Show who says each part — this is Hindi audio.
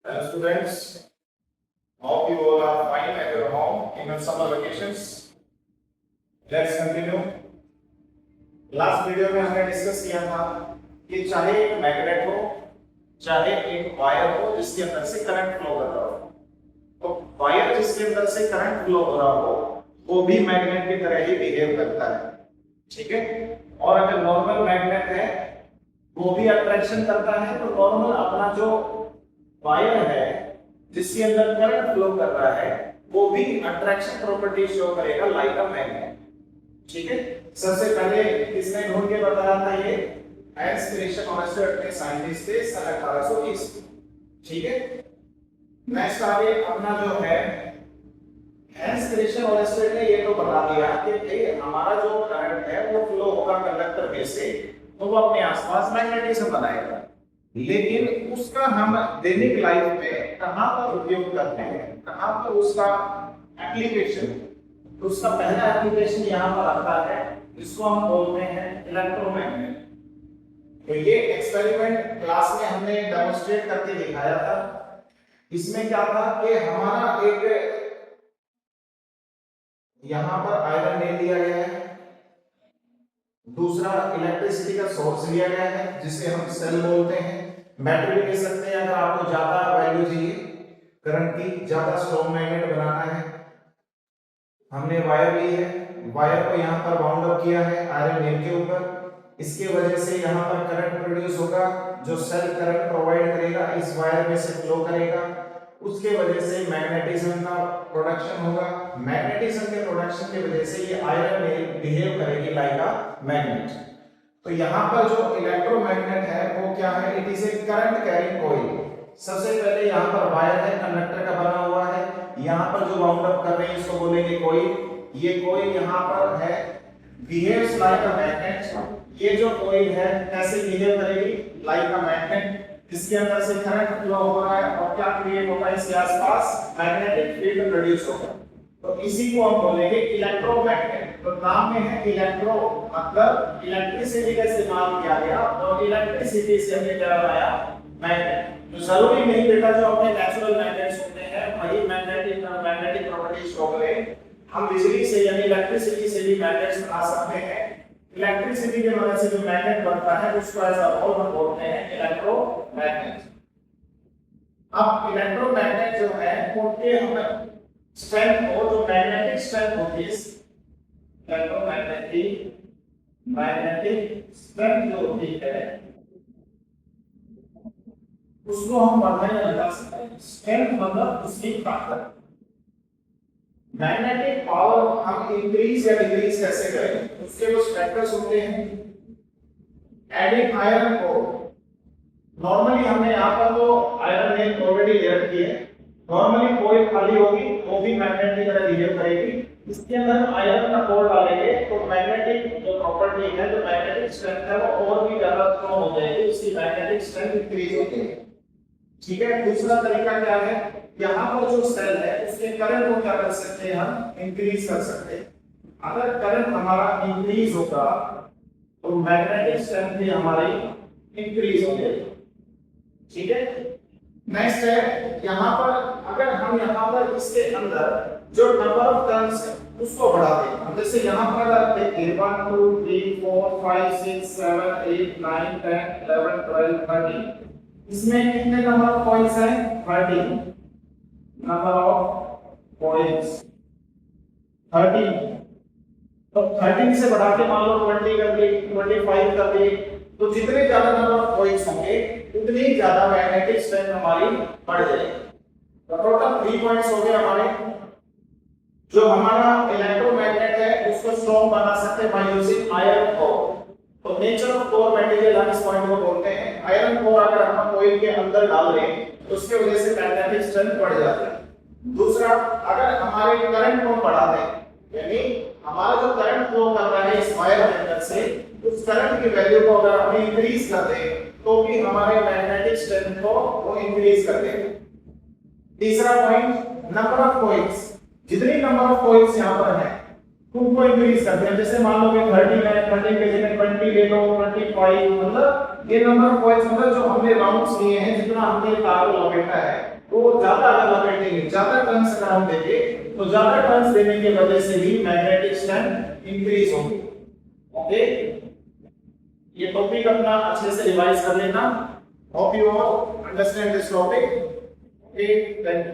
Speaker 1: Hello students, hope you all are fine at your home in your summer vacations. Let's continue. Last video में हमने डिस्कस किया था कि चाहे एक मैग्नेट हो, चाहे एक वायर हो जिसके अंदर से करंट फ्लो कर रहा हो, तो वायर जिसके अंदर से करंट फ्लो हो रहा हो वो भी मैग्नेट की तरह ही बिहेव करता है, ठीक है। और अगर नॉर्मल मैग्नेट है वो भी अट्रैक्शन करता है, तो नॉर्मल अपना जो वायर है जिसके अंदर करंट फ्लो कर रहा है वो भी अट्रैक्शन प्रॉपर्टी शो करेगा लाइक अ मैग्नेट, ठीक है। सबसे पहले किसने ढूंढ के बताया था ये? हैंस क्रिश्चियन ऑयस्टर के साइंटिस्ट थे सन 1820, ठीक है। नेक्स्ट आगे अपना जो है हैंस क्रिश्चियन ऑयस्टर ने ये तो बता दिया कि भाई हमारा जो करंट है वो फ्लो होगा कंडक्टर में से, तो वो अपने आसपास मैग्नेटिज्म बनाएगा, लेकिन उसका हम दैनिक लाइफ में कहां पर उपयोग करते हैं, कहां पर उसका एप्लीकेशन, उसका पहला एप्लीकेशन यहां पर आता है, इसको हम बोलते हैं इलेक्ट्रोमैग्नेट। तो ये एक्सपेरिमेंट क्लास में हमने डेमोंस्ट्रेट करके दिखाया था। इसमें क्या था कि हमारा एक यहां पर आयरन ले लिया गया है, दूसरा इलेक्ट्रिसिटी का सोर्स लिया गया है जिसे हम सेल बोलते हैं, बैटरी भी कह सकते हैं अगर आपको ज्यादा वैल्यू चाहिए करंट की, ज्यादा स्ट्रॉन्ग मैग्नेट बनाना है। हमने वायर ली है, वायर को यहाँ पर बाउंड अप किया है आयरन नेल के ऊपर, इसके वजह से यहाँ पर करंट प्रोड्यूस होगा जो सेल करंट प्रोवाइड करेगा, इस वायर में से फ्लो करेगा, उसके वजह से मैग्नेटिज्म का प्रोडक्शन होगा। मैग्नेटिज्म के प्रोडक्शन की वजह से ये आयरन नेल बिहेव करेगी लाइक अ मैग्नेट। तो यहाँ पर जो इलेक्ट्रोमैग्नेट है वो क्या है? It is a current carrying coil. सबसे पहले यहाँ पर वायर है, कंडक्टर का बना हुआ है, यहाँ पर जो बाउंड अप कर रहे हैं इसको बोलेंगे कॉइल। ये कॉइल यहाँ पर है, बिहेव्स लाइक अ मैग्नेट। ये जो कॉइल है कैसे बिहेव करेगी? Like a magnet. इसके अंदर से करंट फ्लो हो रहा है और क्या क्रिएट होगा? इसके आसपास मैग्नेटिक फील्ड प्रोड्यूस होगा, तो इसी को हम बोलेंगे इलेक्ट्रोमैग्नेट। तो नाम में है इलेक्ट्रो, मतलब इलेक्ट्रिसिटी का इस्तेमाल किया गया और इलेक्ट्रिसिटी से हमने क्या बनाया? मैग्नेट। तो जरूरी नहीं बेटा जो अपने नेचुरल मैग्नेट्स होते हैं वही मैग्नेटिक प्रॉपर्टी शो करें, हम बिजली से यानी इलेक्ट्रिसिटी से भी मैग्नेट्स बना सकते हैं। इलेक्ट्रिसिटी की वजह से जो मैग्नेट बनता है उसको एज अ होल हम बोलते हैं इलेक्ट्रोमैग्नेट। अब इलेक्ट्रोमैग्नेट जो है उनके हम स्ट्रेंथ को, जो मैग्नेटिक स्ट्रेंथ होती है मैग्नेटिक स्ट्रेंथ जो होती है उसको हम बढ़ाने लगा सकते हैं। स्ट्रेंथ मतलब उसकी ताकत। मैग्नेटिक पावर हम इंक्रीज या डिक्रीज कैसे करें? उसके कुछ फैक्टर्स होते हैं। एडिंग आयरन को, नॉर्मली हमने यहाँ पर तो आयरन नेल ऑलरेडी ले रखी है, नॉर्मली कोई खाली होगी वो भी मैग्नेट की तरह बिहेव करेगी। इसके अंदर आयरन का कोर डालेंगे तो मैग्नेटिक जो प्रॉपर्टी है, जो मैग्नेटिक स्ट्रेंथ है वो और भी ज्यादा स्ट्रांग हो जाएगी, उसकी मैग्नेटिक स्ट्रेंथ इंक्रीज होती है, ठीक है। दूसरा तरीका क्या है? यहाँ पर जो सेल है उसके करंट को क्या कर सकते हैं? हम इंक्रीज कर सकते हैं। अगर करंट हमारा इंक्रीज होगा तो मैग्नेटिक स्ट्रेंथ भी हमारी इंक्रीज हो जाएगी, ठीक है। नेक्स्ट है यहाँ पर अगर हम यहाँ पर इसके अंदर जो नंबर ऑफ टर्न्स है उसको बढ़ा दें, हम जैसे यहाँ पर देखिए 1 2 3 4 5 6 7 8 9 10 11 12 13, इसमें कितने नंबर ऑफ कॉइल्स हैं? 13 नंबर ऑफ कॉइल्स 13। तो 13 से बढ़ा के मान लो 20 कर दी, 25 कर दी, तो जितने ज्यादा नंबर ऑफ कॉइल्स होंगे उतनी ज्यादा मैग्नेटिक स्ट्रेंथ हमारी बढ़ जाएगी। तो टोटल 3 पॉइंट्स हो गए हमारे। जो हमारा इलेक्ट्रोमैग्नेट है उसको स्ट्रॉन्ग बना सकते हैं बाय यूजिंग आयरन कोर। तो नेचर ऑफ कोर मटेरियल हम इस पॉइंट को बोलते हैं। आयरन कोर अगर हम कॉइल के अंदर डाल दें तो उसके वजह से मैग्नेटिक स्ट्रेंथ बढ़ जाती है। दूसरा, अगर हमारे करंट को बढ़ा दें, यानी हमारा जो करंट फ्लो कर रहा है इस वायर के अंदर से, उस करंट की वैल्यू को अगर हम इंक्रीज कर दें तो भी हमारे मैग्नेटिक स्ट्रेंथ को वो इंक्रीज कर देंगे। तीसरा पॉइंट, नंबर ऑफ कॉइल्स। जितनी नंबर ऑफ कॉइल्स यहाँ पर है उनको इंक्रीज करते हैं। जैसे मान लो कि 30 है, 30 के जगह 20 ले लो, 25, मतलब ये नंबर ऑफ कॉइल्स मतलब जो हमने राउंड्स लिए हैं, जितना हमने तार को लपेटा है वो ज्यादा अगर लपेटेंगे, ज्यादा टर्न्स अगर हम देंगे तो ज्यादा टर्न्स देने की वजह से भी मैग्नेटिक स्ट्रेंथ इंक्रीज होगी। ओके, ये टॉपिक अपना अच्छे से रिवाइज कर लेना। Hope you all understand this topic. Okay, thank you.